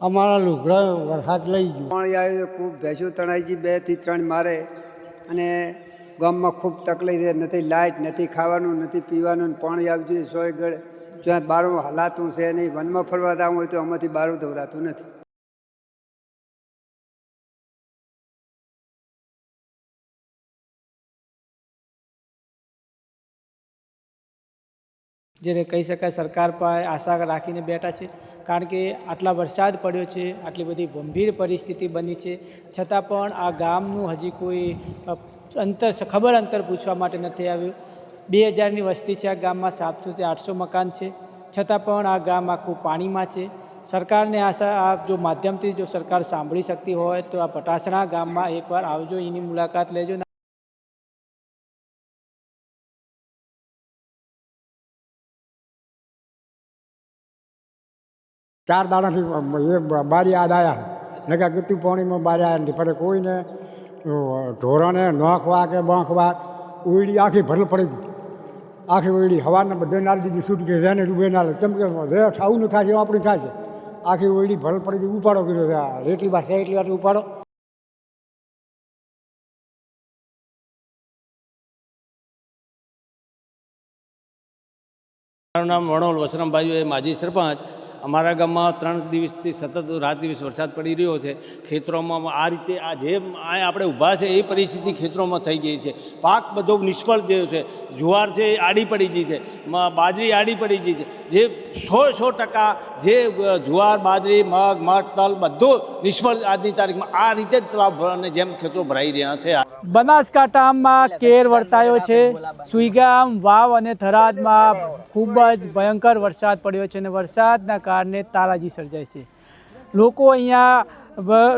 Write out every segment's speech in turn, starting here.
અમારા લુગડા વરસાદ લઈ ગયો પાણી આવ્યું ખૂબ ભેંસો તણાઈ ગઈ 2 થી 3 મારે અને ગામમાં ખૂબ તકલીફ છે. નથી લાઇટ, નથી ખાવાનું, નથી પીવાનું, પાણી આવતું હોય સોય ગળે જ્યાં બારું હલાતું છે નહીં. વનમાં ફરવા જવું હોય તો આમાંથી બારું દોરાતું નથી. જેને કહી શકાય સરકાર પર આશા રાખીને બેઠા છે, કારણ કે આટલા વરસાદ પડ્યો છે, આટલી બધી ગંભીર પરિસ્થિતિ બની છે, છતાં પણ આ ગામનું હજી કોઈ ખબર અંતર પૂછવા માટે નથી આવ્યું. 2000ની વસ્તી છે આ ગામમાં, 700 થી 800 મકાન છે, છતાં પણ આ ગામ આખું પાણીમાં છે. સરકારને આશા આ જો માધ્યમથી જો સરકાર સાંભળી શકતી હોય તો આ પટાસણા ગામમાં એકવાર આવજો, એની મુલાકાત લેજો. ચાર દાડાથી એ બારી યાદ આવ્યા નકા ગતું પાણીમાં બારી આવ્યા નથી. પણ કોઈને ઢોરાને નોખવા કે બાંખવા ઉડી આખી ભરલ પડી હતી. આખી ઉડી હવાને બધે નાલી દીધી છૂટ કે જેને રૂબે નાલે ચમકે રે આવું ન થાય એવું આપણે થાય છે. આખી ઉડી ભરલ પડી હતી. ઉપાડો કર્યો એટલી વાર થાય એટલી વાર ઉપાડો. મારું નામ વણોલ વસરામભાઈ, માજી સરપંચ. અમારા ગામમાં 3 દિવસથી સતત રાત દિવસ વરસાદ પડી રહ્યો છે. ખેતરોમાં આ રીતે આ જે આપણે ઊભા છે એ પરિસ્થિતિ ખેતરોમાં થઈ ગઈ છે. પાક બધો નિષ્ફળ ગયો છે. જુવાર છે એ આડી પડી ગઈ છે, બાજરી આડી પડી ગઈ છે. જે 100% જે જુવાર, બાજરી, મગ, મઠ, તલ બધું નિષ્ફળ આજની તારીખમાં આ રીતે જ તળાવ ભરાને જેમ ખેતરો ભરાઈ રહ્યા છે. બનાસકાંઠામાં કેર વર્તાયો છે. સુઈગામ, વાવ અને થરાદમાં ખૂબ જ ભયંકર વરસાદ પડ્યો છે અને વરસાદના કારણે તારાજી સર્જાય છે. લોકો અહીંયા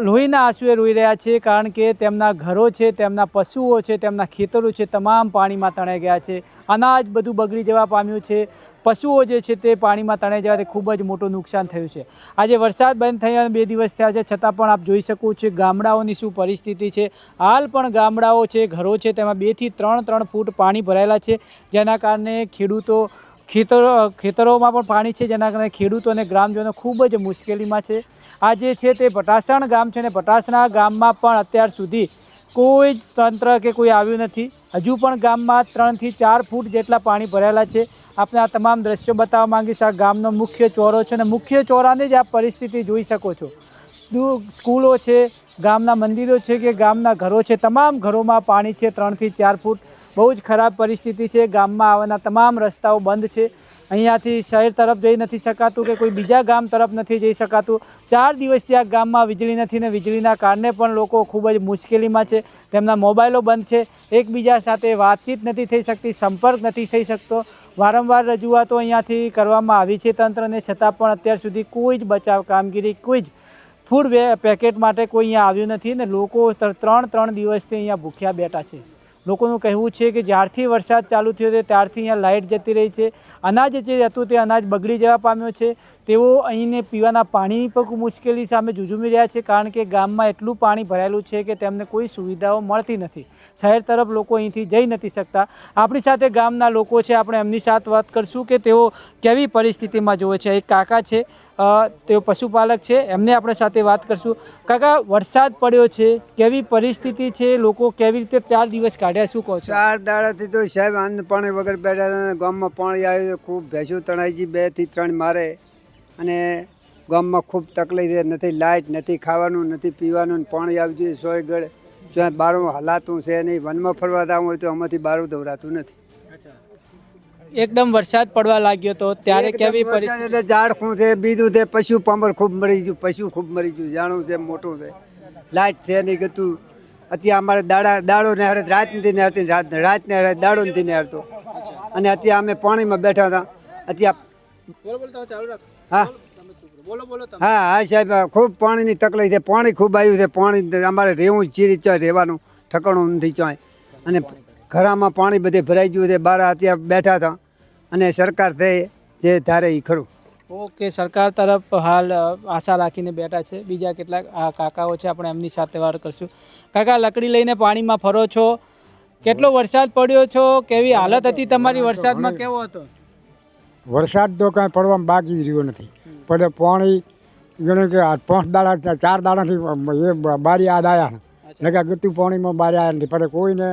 લોહીના આંસુએ રોઈ રહ્યા છે, કારણ કે તેમના ઘરો છે, તેમના પશુઓ છે, તેમના ખેતરો છે, તમામ પાણીમાં તણાઈ ગયા છે. અનાજ બધું બગડી જવા પામ્યું છે. પશુઓ જે છે તે પાણીમાં તણાઈ જવાથી ખૂબ જ મોટું નુકસાન થયું છે. આજે વરસાદ બંધ થયા 2 દિવસ થયા છે, છતાં પણ આપ જોઈ શકો છો ગામડાઓની શું પરિસ્થિતિ છે. હાલ પણ ગામડાઓ છે, ઘરો છે, તેમાં 2 થી 3 ફૂટ પાણી ભરાયેલા છે, જેના કારણે ખેતરોમાં પણ પાણી છે, જેના કારણે ખેડૂતો અને ગ્રામજનો ખૂબ જ મુશ્કેલીમાં છે. આ જે છે તે પટાસણ ગામ છે, અને પટાસણા ગામમાં પણ અત્યાર સુધી કોઈ તંત્ર કે કોઈ આવ્યું નથી. હજુ પણ ગામમાં 3 થી 4 ફૂટ જેટલા પાણી ભરાયેલા છે. આપણે આ તમામ દ્રશ્યો બતાવવા માંગીશ. આ ગામનો મુખ્ય ચોરો છે, અને મુખ્ય ચોરાની જ આ પરિસ્થિતિ જોઈ શકો છો. સ્કૂલો છે, ગામના મંદિરો છે કે ગામના ઘરો છે, તમામ ઘરોમાં પાણી છે 3 થી 4 ફૂટ. બહુ જ ખરાબ પરિસ્થિતિ છે. ગામમાં આવવાના તમામ રસ્તાઓ બંધ છે. અહીંયાથી શહેર તરફ જઈ નથી શકાતું કે કોઈ બીજા ગામ તરફ નથી જઈ શકાતું. 4 દિવસથી આ ગામમાં વીજળી નથી, ને વીજળીના કારણે પણ લોકો ખૂબ જ મુશ્કેલીમાં છે. તેમના મોબાઈલો બંધ છે, એકબીજા સાથે વાતચીત નથી થઈ શકતી, સંપર્ક નથી થઈ શકતો. વારંવાર રજૂઆતો અહીંયાથી કરવામાં આવી છે તંત્રને, છતાં પણ અત્યાર સુધી કોઈ જ બચાવ કામગીરી, કોઈ જ ફૂડ પેકેટ માટે કોઈ અહીંયા આવ્યું નથી. ને લોકો 3 દિવસથી અહીંયા ભૂખ્યા બેઠા છે. લોકોનું કહેવું છે કે જ્યારથી વરસાદ ચાલુ થયો છે ત્યારથી અહીંયા લાઇટ જતી રહી છે. અનાજ જે હતું તે અનાજ બગડી જવા પામ્યો છે. તેઓ અહીંને પીવાના પાણીની પણ મુશ્કેલી સામે ઝૂઝુમી રહ્યા છે, કારણ કે ગામમાં એટલું પાણી ભરાયેલું છે કે તેમને કોઈ સુવિધાઓ મળતી નથી. શહેર તરફ લોકો અહીંથી જઈ નથી શકતા. આપણી સાથે ગામના લોકો છે, આપણે એમની સાથે વાત કરશું કે તેઓ કેવી પરિસ્થિતિમાં જોવે છે. એક કાકા છે, તેઓ પશુપાલક છે, એમને આપણે સાથે વાત કરશું. કાકા, વરસાદ પડ્યો છે, કેવી પરિસ્થિતિ છે, લોકો કેવી રીતે 4 દિવસ કાઢ્યા, શું કહો છો? 4 દાડાથી તો સાહેબ અન્ન પાણી વગર બેઠા. ગામમાં પાણી આવ્યું, ખૂબ ભેંસો તણાઈ ગઈ 2 થી 3 મારે અને ગામમાં ખૂબ તકલીફ છે. નથી લાઇટ, નથી ખાવાનું, નથી પીવાનું, પાણી આવતું હોય સોય ગળે જ્યાં બારું હલાતું છે નહીં. વનમાં ફરવા જવું હોય તો આમાંથી બારું દોરાતું નથી. એકદમ વરસાદ પડવા લાગ્યો તો ત્યારે કેવી પરિસ્થિતિ? એટલે ઝાડખું છે, બીજું છે, પશુ પાંબર ખૂબ મરી ગયું, પશુ ખૂબ મરી ગયું, જાણું છે, મોટું છે. લાઇટ છે નહીં ગતું. અત્યારે અમારે દાડો ને હારે રાત નથી ને હારતી, રાત ને હારે દાડો નથી ને હારતો. અને અત્યારે અમે પાણીમાં બેઠા હતા. અત્યારે હા હા સાહેબ, ખૂબ પાણીની તકલીફ છે. પાણી ખૂબ આવ્યું છે. પાણી અમારે રહેવું જ ચીરી ચોય, રહેવાનું ઠકાણું નથી ચોય. અને ઘરામાં પાણી બધે ભરાઈ ગયું છે. બહાર અત્યારે બેઠા હતા અને સરકાર થઈ જે ધારે એ ખરું. ઓકે, સરકાર તરફ હાલ આશા રાખીને બેઠા છે. બીજા કેટલાક કાકાઓ છે, આપણે એમની સાથે વાત કરશું. કાકા, લકડી લઈને પાણીમાં ફરો છો, કેટલો વરસાદ પડ્યો છો, કેવી હાલત હતી તમારી? વરસાદમાં કેવો હતો? વરસાદ તો કાંઈ પડવામાં બાકી રહ્યો નથી. પણ પાણી ગણે કે આ 5 દાડા 4 દાડાથી એ બારી યાદ આવ્યા નકા ગતું પાણીમાં બારી આવ્યા નથી પણ કોઈને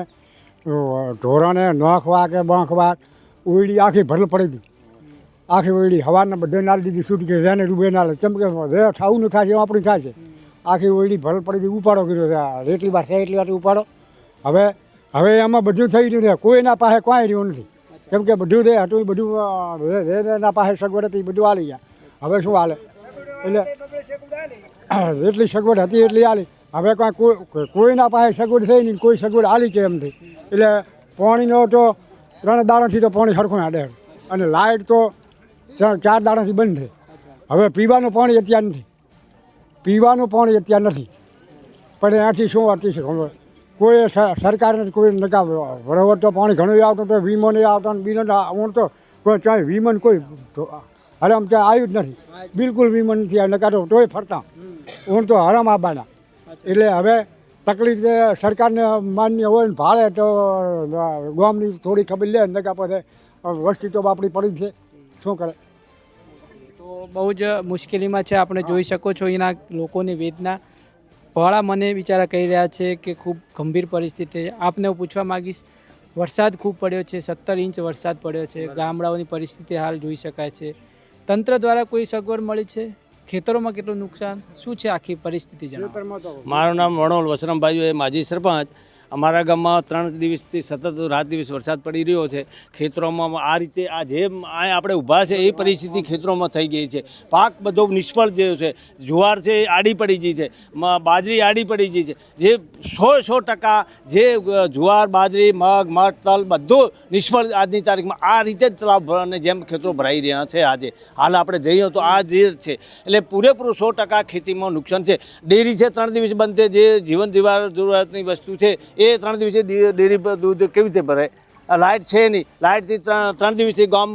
ઢોરાને નોખવા કે બાંખવા ઓયડી આખી ભરલ પડી હતી આખી ઓયડી હવાના બધે નાલી દીધી છૂટી કે રેને રૂબે નાલે ચમકે રે થાવું ન થાય આપણી થાય છે આખી ઓયડી ભરલ પડી હતી ઉપાડો કર્યો છે એટલી વાર થાય એટલી વાર ઉપાડો હવે એમાં બધું થઈ રહ્યું છે કોઈના પાસે કાંઈ રહ્યું નથી કેમ કે બધું રે હતું એ બધું રેના પાસે સગવડ હતી બધું હાલી ગયા હવે શું હાલે એટલે જેટલી સગવડ હતી એટલી હાલી હવે કાંઈ કોઈના પાસે સગવડ થઈ નહીં કોઈ સગવડ હાલી કે એમથી એટલે પાણીનો તો 3 દાડાથી તો પાણી સરખું હાડે અને લાઇટ તો 4 દાડાથી બંધ છે હવે પીવાનું પાણી અત્યારે નથી પીવાનું પાણી અત્યારે નથી પણ એનાથી શું હતી છે ખબર કોઈ સરકારને કોઈ નકા બરાબર તો પાણી ઘણું આવતું તો વીમો નહીં આવતો ને બીનો હું તો કોઈ ચાહે વીમન કોઈ હરામ ત્યાં આવ્યું જ નથી બિલકુલ વીમો નથી આવ્યું નકા તો તોય ફરતા હું તો હરામ આવવાના એટલે હવે તકલીફ સરકારને માન્ય હોય ને ભાડે તો ગામની થોડી ખબર લે નકા પછી વસ્તી તો આપણી પડી છે શું કરે તો બહુ જ મુશ્કેલીમાં છે આપણે જોઈ શકો છો અહીંના લોકોની વેદના ભોળા મને બિચારા કહી રહ્યા છે કે ખૂબ ગંભીર પરિસ્થિતિ છે આપને હું પૂછવા માગીશ વરસાદ ખૂબ પડ્યો છે 17 ઇંચ વરસાદ પડ્યો છે ગામડાઓની પરિસ્થિતિ હાલ જોઈ શકાય છે તંત્ર દ્વારા કોઈ સગવડ મળી છે ખેતરોમાં કેટલું નુકસાન શું છે આખી પરિસ્થિતિ જણાવો મારું નામ વણોલ વસરામભાઈ માજી સરપંચ અમારા ગામમાં 3 દિવસથી સતત રાત દિવસ વરસાદ પડી રહ્યો છે ખેતરોમાં આ રીતે આ જે આપણે ઊભા છે એ પરિસ્થિતિ ખેતરોમાં થઈ ગઈ છે પાક બધો નિષ્ફળ ગયો છે જુવાર છે એ આડી પડી ગઈ છે બાજરી આડી પડી ગઈ છે જે 100% જે જુવાર બાજરી મગ તલ બધું નિષ્ફળ આજની તારીખમાં આ રીતે જ તળાવ ભરાને જેમ ખેતરો ભરાઈ રહ્યા છે આજે હાલ આપણે જઈએ તો આ જે છે એટલે પૂરેપૂરું 100% ખેતીમાં નુકસાન છે ડેરી છે 3 દિવસ બંધ છે જે જીવન જરૂરિયાતની વસ્તુ છે એ 3 દિવસે ડેરી પર દૂધ કેવી રીતે ભરે લાઇટ છે નહીં લાઇટથી 3 દિવસથી ગામ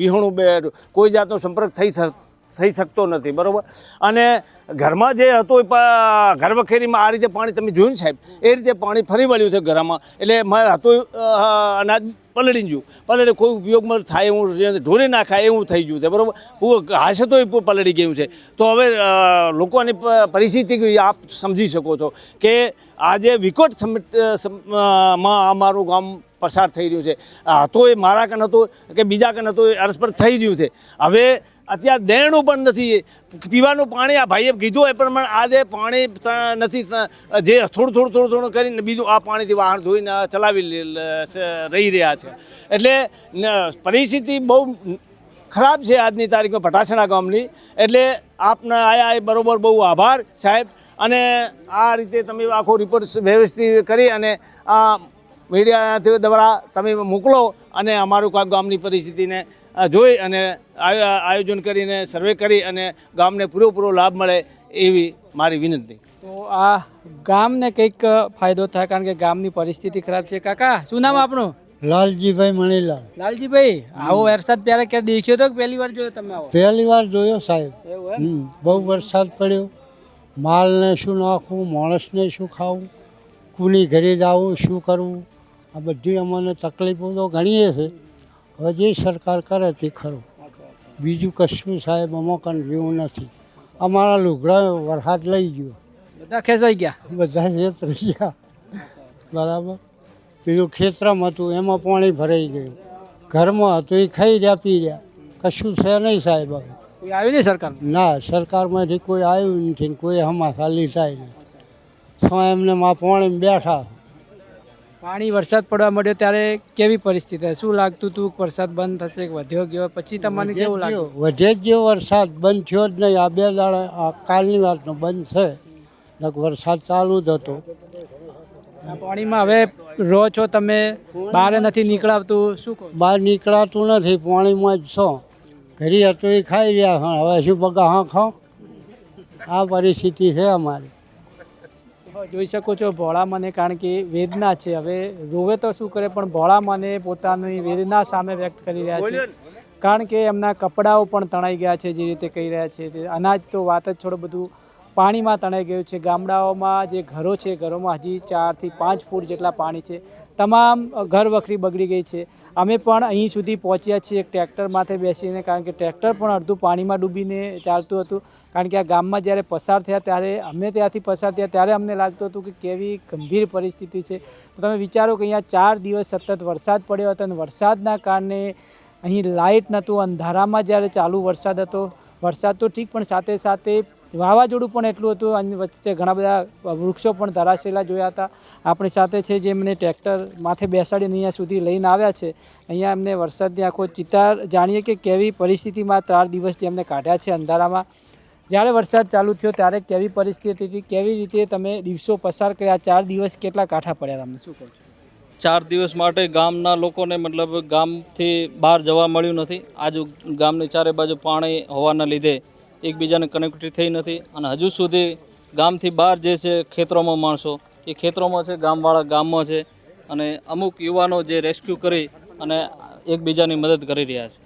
વિહોણું બેઠું કોઈ જાતનો સંપર્ક થઈ શકતો નથી બરાબર અને ઘરમાં જે હતું ઘર વખેરીમાં આ રીતે પાણી તમે જોયું ને સાહેબ એ રીતે પાણી ફરી વળ્યું છે ઘરમાં એટલે હતું અનાજ પલળી ગયું પલળે કોઈ ઉપયોગમાં થાય એવું ઢોરી ના ખાય એવું થઈ ગયું છે બરાબર હાશે તો એ પલળી ગયું છે તો હવે લોકોની પરિસ્થિતિ આપ સમજી શકો છો કે આજે વિકટ માં અમારું ગામ પસાર થઈ રહ્યું છે તો એ મારા કન હતું કે બીજા કન હતું એ અરસપર થઈ રહ્યું છે હવે અત્યારે દેણું પણ નથી પીવાનું પાણી આ ભાઈએ કીધું એ પ્રમાણે આજે પાણી નથી જે થોડું કરીને બીજું આ પાણીથી વાહન ધોઈને ચલાવી રહી રહ્યા છે એટલે પરિસ્થિતિ બહુ ખરાબ છે આજની તારીખમાં ભટાસણા ગામની એટલે આપના આયા એ બરાબર બહુ આભાર સાહેબ અને આ રીતે તમે આખો રિપોર્ટ વ્યવસ્થિત કરી અને આ મીડિયા દ્વારા તમે મોકલો અને અમારું ગામની પરિસ્થિતિને જોઈ અને આયોજન કરીને સર્વે કરી અને ગામને પૂરેપૂરો લાભ મળે એવી મારી વિનંતી તો આ ગામને કંઈક ફાયદો થાય કારણ કે ગામની પરિસ્થિતિ ખરાબ છે કાકા શું નામ આપનું લાલજીભાઈ મણીલાલ લાલજીભાઈ આવો વરસાદ ત્યારે ક્યાં દેખ્યો તો કે પહેલી વાર જોયો તમે આવો પહેલી વાર જોયો સાહેબ એવું બહુ વરસાદ પડ્યો માલને શું નાખવું માણસને શું ખાવું કોની ઘરે જવું શું કરવું આ બધી અમને તકલીફો તો ઘણી છે હવે જે સરકાર કરે તે ખરું બીજું કશું સાહેબ અમોકન જેવું નથી અમારા લુગડા વરસાદ લઈ ગયો બધા ખેંચાઈ ગયા બધા ખેતરી ગયા બરાબર પેલું ખેતરમાં હતું એમાં પાણી ભરાઈ ગયું ઘરમાં હતું એ ખાઈ રહ્યા પી રહ્યા કશું છે નહીં સાહેબ હવે કોઈ આવ્યું નહીં સરકાર ના સરકારમાંથી કોઈ આવ્યું નથી કોઈ હમાસા લીધા નહીં સો એમને માં પાણી બેઠા પાણી વરસાદ પડવા મળ્યો ત્યારે કેવી પરિસ્થિતિ શું લાગતું હતું વરસાદ બંધ થશે વધ્યો ગયો પછી તમને કેવું લાગ્યું વધે જ જેવો વરસાદ બંધ થયો જ નહીં આ 2 દાડા કાલની વાતનો બંધ છે વરસાદ ચાલુ જ હતો આ પાણીમાં હવે રહો છો તમે બહાર નથી નીકળાવતું શું કહો બહાર નીકળાતું નથી પાણીમાં જ છો ઘરે હતું એ ખાઈ રહ્યા હવે શું બગા હા ખાઓ આ પરિસ્થિતિ છે અમારી જોઈ શકો છો ભોળા મને કારણ કે વેદના છે હવે રોવે તો શું કરે પણ ભોળા મને પોતાની વેદના સામે વ્યક્ત કરી રહ્યા છે કારણ કે એમના કપડાઓ પણ તણાઈ ગયા છે જે રીતે કહી રહ્યા છે તે અનાજ તો વાત જ છોડો બધું પાણીમાં તણાઈ ગયું છે. ગામડાઓમાં જે ઘરો છે ઘરોમાં હજી 4 થી 5 ફૂટ જેટલા પાણી છે. તમામ ઘર વખરી બગડી ગઈ છે. અમે પણ અહીં સુધી પહોંચ્યા છીએ એક ટ્રેક્ટર માથે બેસીને, કારણ કે ટ્રેક્ટર પણ અડધું પાણીમાં ડૂબીને ચાલતું હતું. કારણ કે આ ગામમાં જ્યારે પસાર થયા ત્યારે અમે ત્યાંથી પસાર થયા ત્યારે અમને લાગતું હતું કે કેવી ગંભીર પરિસ્થિતિ છે. તો તમે વિચારો કે અહીંયા 4 દિવસ સતત વરસાદ પડ્યો હતો અને વરસાદના કારણે અહીં લાઇટ નહોતું. અંધારામાં જ્યારે ચાલુ વરસાદ હતો, વરસાદ તો ઠીક પણ સાથે સાથે વાવાઝોડું પણ એટલું હતું અને વચ્ચે ઘણા બધા વૃક્ષો પણ ધરાશેલા જોયા હતા. આપણી સાથે છે જેમને ટ્રેક્ટર માથે બેસાડીને અહીંયા સુધી લઈને આવ્યા છે. અહીંયા એમને વરસાદની આખો ચિતાર જાણીએ કે કેવી પરિસ્થિતિમાં 4 દિવસ જેમને કાઢ્યા છે અંધારામાં. જ્યારે વરસાદ ચાલુ થયો ત્યારે કેવી પરિસ્થિતિ હતી, કેવી રીતે તમે દિવસો પસાર કર્યા, 4 દિવસ કેટલા કાઠા પડ્યા તમને, શું કહો છો? 4 દિવસ માટે ગામના લોકોને મતલબ ગામથી બહાર જવા મળ્યું નથી. આજુ ગામની ચારે બાજુ પાણી હોવાના લીધે એકબીજાને કનેક્ટિવિટી થઈ નથી અને હજુ સુધી ગામથી બહાર જે છે ખેતરોમાં માણસો એ ખેતરોમાં છે, ગામવાળા ગામમાં છે અને અમુક યુવાનો જે રેસ્ક્યુ કરી અને એકબીજાની મદદ કરી રહ્યા છે.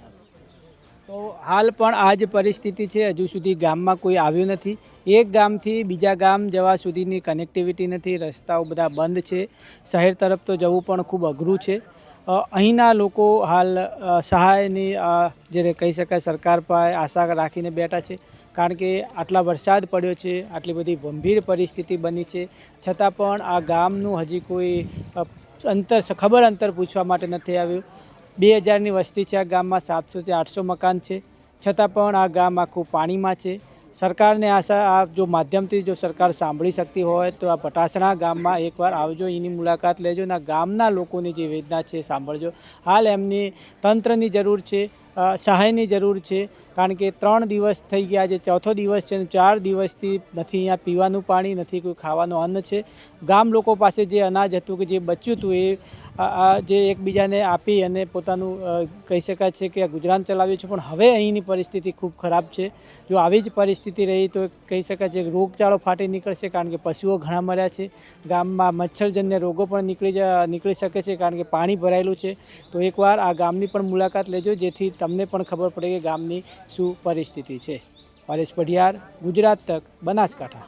તો હાલ પણ આ જ પરિસ્થિતિ છે. હજુ સુધી ગામમાં કોઈ આવ્યું નથી. એક ગામથી બીજા ગામ જવા સુધીની કનેક્ટિવિટી નથી. રસ્તાઓ બધા બંધ છે. શહેર તરફ તો જવું પણ ખૂબ અઘરું છે. અહીંના લોકો હાલ સહાયની જે કહી શકાય સરકાર પાસે આશા રાખીને બેઠા છે. કારણ કે આટલા વરસાદ પડ્યો છે, આટલી બધી ગંભીર પરિસ્થિતિ બની છે, છતાં પણ આ ગામનું હજી કોઈ ખબર અંતર પૂછવા માટે નથી આવ્યું. 2000ની વસ્તી છે આ ગામમાં, 700 થી 800 મકાન છે, છતાં પણ આ ગામ આખું પાણીમાં છે. સરકારને આશા આ જો માધ્યમથી જો સરકાર સાંભળી શકતી હોય તો આ પટાસણા ગામમાં એકવાર આવજો, એની મુલાકાત લેજો અને આ ગામના લોકોની જે વેદના છે સાંભળજો. હાલ એમની તંત્રની જરૂર છે, સહાયની જરૂર છે. કારણ કે 3 દિવસ થઈ ગયા, આજે 4થો દિવસ છે અને 4 દિવસથી નથી અહીંયા પીવાનું પાણી, નથી કોઈ ખાવાનું અન્ન છે. ગામ લોકો પાસે જે અનાજ હતું કે જે બચ્યું હતું એ જે એકબીજાને આપી અને પોતાનું કહી શકાય છે કે ગુજરાન ચલાવ્યું છે. પણ હવે અહીંની પરિસ્થિતિ ખૂબ ખરાબ છે. જો આવી જ પરિસ્થિતિ રહી તો કહી શકાય છે કે રોગચાળો ફાટી નીકળશે. કારણ કે પશુઓ ઘણા મર્યા છે. ગામમાં મચ્છરજન્ય રોગો પણ નીકળી શકે છે કારણ કે પાણી ભરાયેલું છે. તો એકવાર આ ગામની પણ મુલાકાત લેજો, જેથી તમને પણ ખબર પડે કે ગામની શું પરિસ્થિતિ છે. પરેશ પઢિયાર, ગુજરાત તક, બનાસકાંઠા.